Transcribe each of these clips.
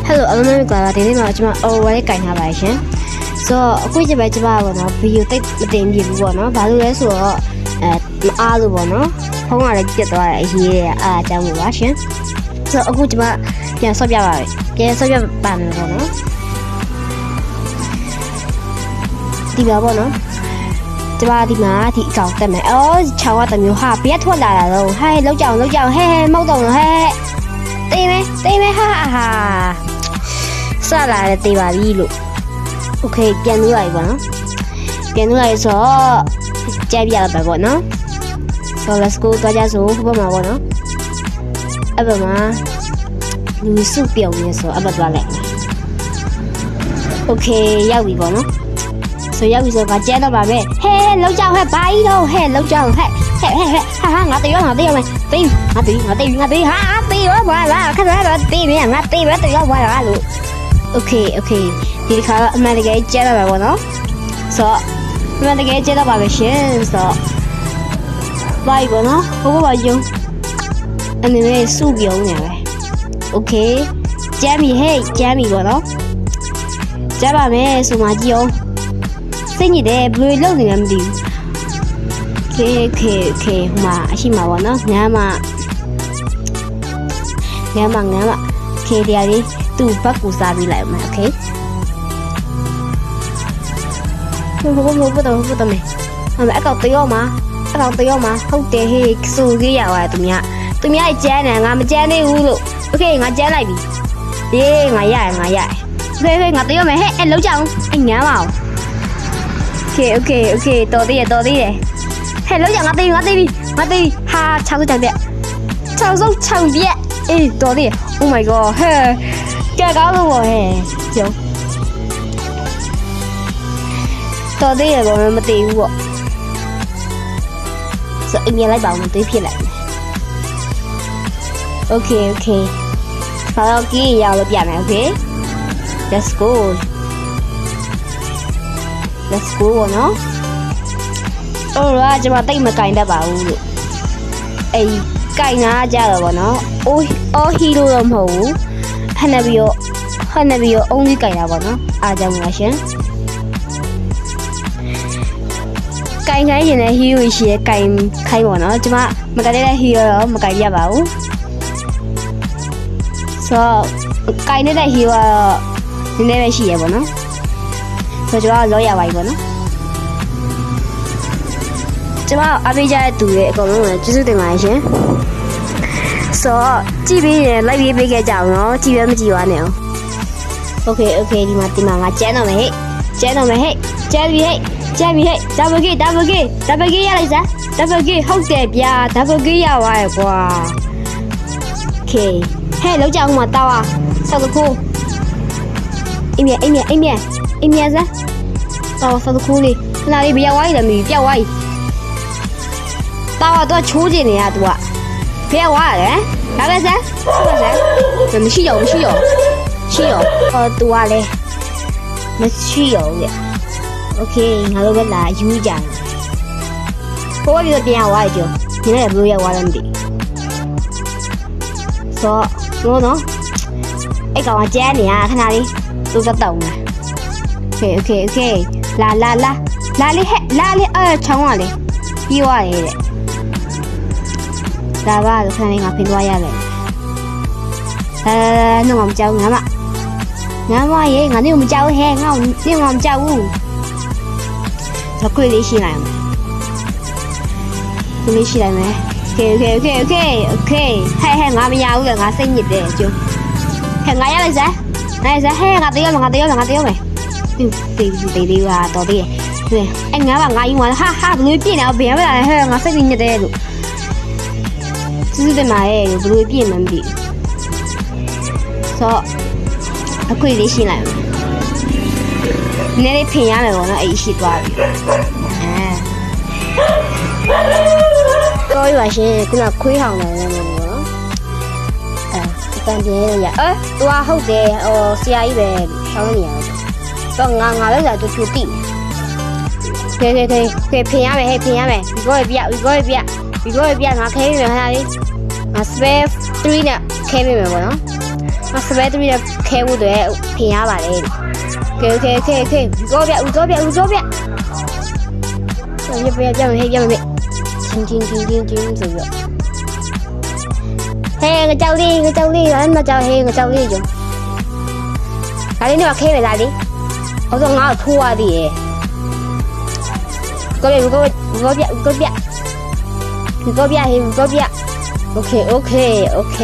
Hello အားလုံးပဲကြပါဒီနေ့မှာကျွန်မ overlay ကင်ထားပါရှင်ဆိုတော့အခုကျပဲကျွန်မပေါ့နော်ဗီဒီယိုတိတ်မတင်ပြဘူးပေါ့နော်ဘာလို့လဲဆိုတော့မအားလို့ပေါ့နော်ဖုန်းကလည်းပြတ်သွားတယ်အရေးရအားအကြောင်းပါရှင်ဆိုတော့အခုကျွန်မပြန်ဆော့ပြပါမယ်ပြန်ဆော့ပြပါမယ်ပေါ့နော်ဒီပါပေါ့နော်ကျွန်မဒီမှာဒီအကောင့်တက်မယ်အော်ချောင်းကတမျိုးဟာပြတ်ထွက်လာတာတော့ဟဲ့လောက်ကြအောင်ဟဲ့မောက်တော့ဟဲ့တေးမယ်ဟာစလာတယ်တေးပါပြီလို့โอเคပြန်လို့ရပြီပေါ့နော်ပြန်လို့ရပြီဆိုတော့ကြိုက်ပြရပါပေါ့နော်ဆို let's go သွားကြစို့ဘက်မှာပေါ့နော်အဲ့ဘက်မှာလူစုပြုံနေဆိုအဲ့ဘက်သွားလိုက်โอเคရောက်ပြီပေါ့နော်ဆိုရောက်ပြီဆိုတော့ကျဲတော့ပါပဲဟဲ့လောက်ကြောက်ဟဲ့ဘာကြီးတော့ဟဲ့လောက်ကြောက်ဟဲ့ဟာငါတေးရောမယ်တေးငါတေးဟာတေးရောပါလားခဏတော့တေးမြန်ငါတေးပဲတေးရောပါလားလို့โอเคဒီခါအမှန်တကယ်ကျဲတော့ပါဘောနော်ဆိုတော့အမှန်တကယ်ကျဲတော့ပါပဲရှင်ဆိုတော့ဘိုင်ဘောနော်ဘိုးဘာယုံအနေနဲ့စုပြုံးနေပဲโอเคကျမ်းပြီဟဲ့ကျမ်းပြီဘောနော်ကျမ်းပါမယ်ဆိုမှကြည့်အောင်စိတ်ညစ်တယ်ဘယ်လိုလုပ်နေလဲမသိဘူးโอเคဟိုမှာအရှိမှာပေါ့နော်ငမ်းမခေတရားလေးသူ့ဘက်ကိုစားပြီးလိုက်မယ်โอเคဘုတ်တော့မယ်အကောင်တရောမှာဟုတ်တယ်ဟေးစုကြီးရပါတယ်သူများကျန်းတယ်ငါမကျန်းသေးဘူးလို့โอเคငါကျန်းလိုက်ပြီရေးငါရโอเคငါတရောမယ်ဟဲ့အဲ့လုံးကြအောင်အဲ့ငမ်းပါအောင်โอเคတော်သေးတယ်ဟဲ့လုံးကြငါတေးပြီဟာ6ဆုံးချောင်ပြအေးတော်သေးတယ် Oh my god ဟဲ့ကြက်ကောင်းလို့ပေါ့ဟဲ့ကျုံတော်သေးတယ်ပေါ့မတည်ဘူးပေါ့ဆိုအမြင်လိုက်ပါဦးသွေးဖြစ်လိုက်မယ် Okay ဘာလို့ကြီးရအောင်လုပ်ပြမယ် Okay Let's go ပေါ့နော်အော်လာကျွန်မတိတ်မကင်တတ်ပါဘူးလို့အေးကင်နာကြတော့ဗောနော်အော်ဟီလိုတော့မဟုတ်ဘူးဟန်နဘီရောအုံးကြီးကင်တာဗောနော်အားကြောင့်ပါရှင်ကင်ခိုင်းရင်လည်းဟီရိုရှိရကင်ခိုင်းဗောနော်ကျွန်မမကတဲ့ဟီရိုတော့မကင်ရပါဘူးဆိုတော့ကင်နေတဲ့ဟီရိုကတော့နည်းနည်းပဲရှိရဗောနော်ဆိုတော့ကျွန်တော်လောရပါပြီဗောနော်ကျွန်မအပေးကြတဲ့သူတွေအကုန်လုံးကျေးဇူးတင်ပါတယ်ရှင်ဆိုတော့ကြည့်ပြီးရင်လိုက်ပြီးပေးခဲ့ကြအောင်နော်ကြည့်ပဲမကြည့်ပါနဲ့အောင် Okay ဒီမှာငါကျန်းတော့မယ်ဟဲ့ကျန်းပြီဟဲ့double K ရလိုက်စမ်း double K ဟုတ်တယ်ဗျာ double K ရသွားရကွာ Okay ဟဲ့လောက်ကြအောင်မတောက်ဆောက်တခုအိမ်မြန်စမ်းတောက်ဆောက်တခုလေးလာလေးမရောက်သွားရည်မပြောက်သွားရည်တော့ချိုးကျင်နေရသူကဖျက်သွားရတယ်ဒါပဲစမ်းမရှိရောရှိရောသူကလည်းမရှိရောလေโอเคငါတို့ကလာယူကြတယ်ကိုကလည်းပြန်သွားကြဒီနေ့ဘယ်လိုရောက်သွားလဲမသိဆိုတော့နော်အဲ့ကောင်ကကျန်းနေရခဏလေးသူကတောင်းတယ်โอเคလာလေးဟဲ့လာလေးချောင်းရလေပြီးသွားတယ်တဲ့ဒါပါခဏလေးငါဖင်သွားရတယ်နှုတ်ငါမကြောက်ငါမရေငါနေမကြောက်ဟဲ့ငါနေငါမကြောက်ဘူးတော့ခွေလေးရှိလိုက်မယ်โอเคဟဲ့ငါမရဘူးလေငါစိတ်ညစ်တယ်ကျုံဟဲ့ငါရလိုက်စမ်းဟဲ့ငါတေးရမယ်တေးပါတော်သေးတယ်အဲ့ငါငါယူသွားဟာဘလူးပြင်းနေဘယ်မှာလဲဟဲ့ငါစိတ်ညစ်တယ်လို့ကျေးဇူးတင်ပါတယ်ဘလူးပြင်းမှမသိဆိုအခွေလေးရှင်းလိုက်မယ်နည်းလေးဖင်ရမယ်ပေါ့နော်အဲ့ရှိသွားပြီတော်ရပါရှင်ခုနခွေးဟောင်းတယ်နော်အတန်ပြင်းရသူကဟုတ်တယ်ဆရာကြီးပဲရှောင်းနေရတယ်တော့ငါလည်းသာသူချူတိဖေဖင်ရမယ်ဒီကိုပြငါခဲရမယ်ဟာလေးငါ spare 3နဲ့ခဲမိမယ်ပေါ့နော်ငါ စပယ်3နဲ့ခဲဖို့တွေပြင်ရပါတယ်โอเคဦးစောပြရပြမယ်ဟဲ့ရမယ်ချင်းဆိုပြီးဟဲ့ငါကြောက်လေးအဲ့မကြောက်ဟဲ့ငါကြောက်လေးကျုံဒါလေးတော့ခဲပဲလားလေဟောတော့ငါ့ကိုထိုးရသေးရဲ့ကိုပြဟေးโอเคโอเค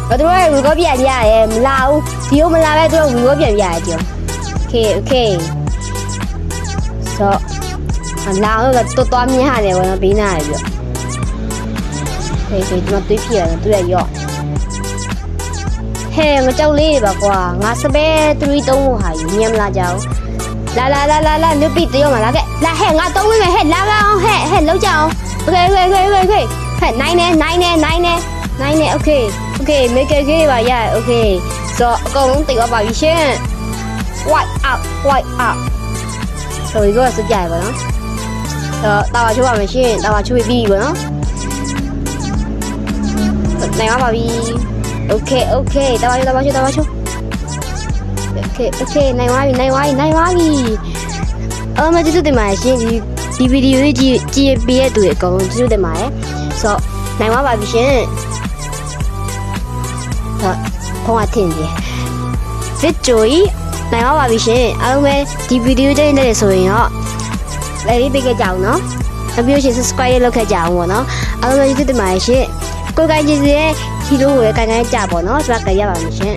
ဘာတို့ရကိုပြရရဲ့မလာဘူးဒီကိုမလာပဲတို့ကိုပြရကြโอเคဆိုလာတော့တော်မြင်ရတယ်ဘောနော်ဘေးနာရပြဟေးဒီမှာတွေးပြရတယ်သူရရော့ဟဲ့ငါကြောက်လေးပါကွာငါစပယ်3 3ကိုဟာယူမြင်မလာကြဘူးလာလူပိတရောမလာခဲ့လာဟဲ့ငါ3ဝင်မယ်ဟဲ့လာအောင်ဟဲ့လောက်ကြအောင်โอเคဟဲ့နိုင်နေโอเคမေကေကေပါရโอเคဆိုအကုန်လုံးတိတ်သွားပါပြီရှင် white out ဆိုဒီတော့စကြရပါနော်တာဝါချိုးပါမယ်ရှင်တာဝါချိုးပြီးပါနော်နိုင်ပါပြီโอเคတာဝါချိုးโอเคနိုင်ပါပြီမကျေးဇူးတင်ပါတယ်ရှင်ဒီဗီဒီယိုလေးကြည့်ပေးတဲ့သူတွေအကုန်လုံးကျေးဇူးတင်ပါတယ်ဆိုနိုင်ပါပြီရှင်ဖုန်းအထင်ကြီးစစ်ကြိုကြီးနိုင်ပါပြီရှင်အားလုံးပဲဒီဗီဒီယိုကြည့်နေတယ်ဆိုရင်တော့like ပေးခဲ့ကြအောင်နော်နောက်ပြီးရှင် subscribe လုပ်ခဲ့ကြအောင်ပေါ့နော်အားလုံးပဲကျေးဇူးတင်ပါတယ်ရှင်ကိုယ်ကိုင်ကြည့်စီရဲ့ဟီလိုကိုလည်းကိုင်ကြပါပေါ့နော်ကျွန်တော်ကြရပါမယ်ရှင်